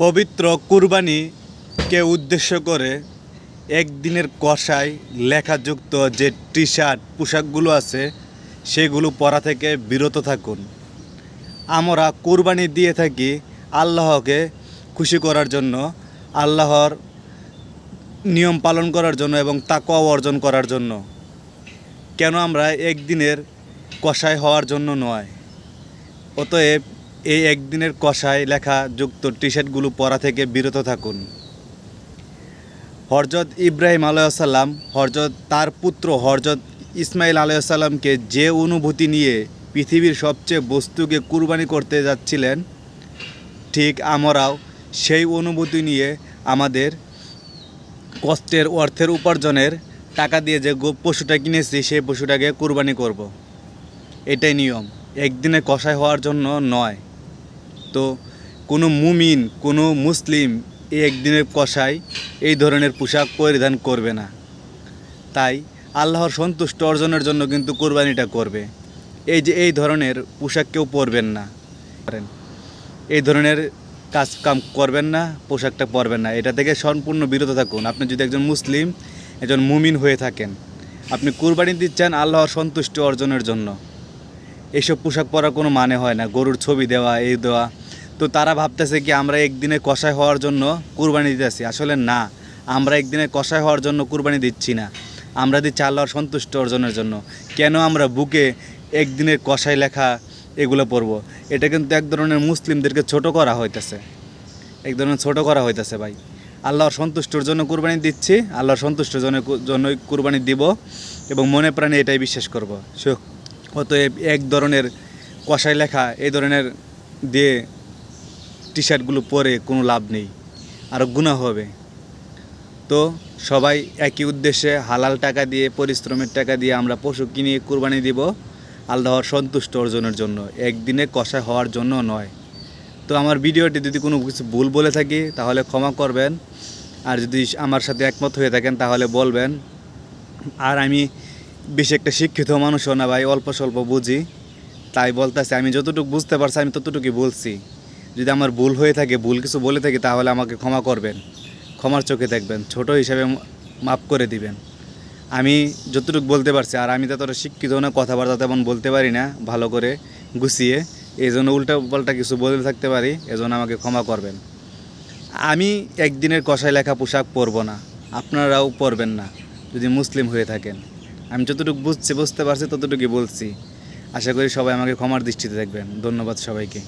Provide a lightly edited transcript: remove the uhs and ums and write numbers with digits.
পবিত্র কুরবানিকে উদ্দেশ্য করে একদিনের কষায় লেখাযুক্ত যে টি শার্ট পোশাকগুলো আছে সেগুলো পরা থেকে বিরত থাকুন। আমরা কুরবানি দিয়ে থাকি আল্লাহকে খুশি করার জন্য, আল্লাহর নিয়ম পালন করার জন্য এবং তাকওয়া অর্জন করার জন্য। কেন আমরা একদিনের কষায় হওয়ার জন্য নয়। অতএব এই একদিনের কষায় লেখাযুক্ত টি শার্টগুলো পরা থেকে বিরত থাকুন। হযরত ইব্রাহিম আলাইহিসসালাম তার পুত্র হযরত ইসমাইল আলাইহিসসালামকে যে অনুভূতি নিয়ে পৃথিবীর সবচেয়ে বস্তুকে কুরবানি করতে যাচ্ছিলেন, ঠিক আমরাও সেই অনুভূতি নিয়ে আমাদের কষ্টের অর্থের উপার্জনের টাকা দিয়ে যে পশুটা কিনেছি সেই পশুটাকে কুরবানি করব। এটাই নিয়ম, একদিনে কষায় হওয়ার জন্য নয়। তো কোনো মুমিন, কোনো মুসলিম এই একদিনের কষায় এই ধরনের পোশাক পরিধান করবে না। তাই আল্লাহর সন্তুষ্ট অর্জনের জন্য কিন্তু কোরবানিটা করবে। এই ধরনের পোশাক কেউ পরবেন না, এই ধরনের কাম করবেন না, পোশাকটা পরবেন না। এটা থেকে সম্পূর্ণ বিরত থাকুন। আপনি যদি একজন মুসলিম, একজন মুমিন হয়ে থাকেন, আপনি কুরবানি দিচ্ছেন আল্লাহর সন্তুষ্টি অর্জনের জন্য, এইসব পোশাক পরার কোনো মানে হয় না। গরুর ছবি দেওয়া, এই দেওয়া, তো তারা ভাবতেছে কি আমরা একদিনে কষায় হওয়ার জন্য কুরবানি দিতেছি। আসলে না, আমরা একদিনে কষায় হওয়ার জন্য কুরবানি দিচ্ছি না, আমরা দিচ্ছি আল্লাহর সন্তুষ্ট অর্জনের জন্য। কেন আমরা বুকে একদিনের কষায় লেখা এগুলো পরব? এটা কিন্তু এক ধরনের মুসলিমদেরকে ছোট করা হইতেছে, এক ধরনের ছোট করা হইতেছে। ভাই, আল্লাহর সন্তুষ্টর জন্য কুরবানি দিচ্ছি, আল্লাহর সন্তুষ্টর জন্যই কুরবানি দিব এবং মনে প্রাণে এটাই বিশ্বাস করব। অতএব এক ধরনের কষায় লেখা এই ধরনের দিয়ে টি শার্টগুলো পরে কোনো লাভ নেই, আরও গুনাহ হবে। তো সবাই একই উদ্দেশ্যে হালাল টাকা দিয়ে, পরিশ্রমের টাকা দিয়ে আমরা পশু কিনে কুরবানি দিব আল্লাহর সন্তুষ্ট অর্জনের জন্য, একদিনে কষায় হওয়ার জন্য নয়। তো আমার ভিডিওটি যদি কোনো কিছু ভুল বলে থাকি তাহলে ক্ষমা করবেন, আর যদি আমার সাথে একমত হয়ে থাকেন তাহলে বলবেন। আর আমি বেশি একটা শিক্ষিত মানুষও না ভাই, অল্প স্বল্প বুঝি, তাই বলতেছি। আমি যতটুকু বুঝতে পারছি আমি ততটুকুই বলছি। যদি আমার ভুল হয়ে থাকে, ভুল কিছু বলে থাকি, তাহলে আমাকে ক্ষমা করবেন, ক্ষমার চোখে দেখবেন, ছোট হিসাবে মাফ করে দিবেন। আমি যতটুকু বলতে পারছি, আর আমি ততটা শিক্ষিত না, কথাবার্তা তেমন বলতে পারি না ভালো করে গুছিয়ে, এই জন্য উল্টা পাল্টা কিছু বলে থাকতে পারি, এজন্য আমাকে ক্ষমা করবেন। আমি একদিনের কষায় লেখা পোশাক পরব না, আপনারাও পরবেন না যদি মুসলিম হয়ে থাকেন। আমি যতটুকু বুঝতে পারছি ততটুকুই বলছি। আশা করি সবাই আমাকে ক্ষমার দৃষ্টিতে দেখবেন। ধন্যবাদ সবাইকে।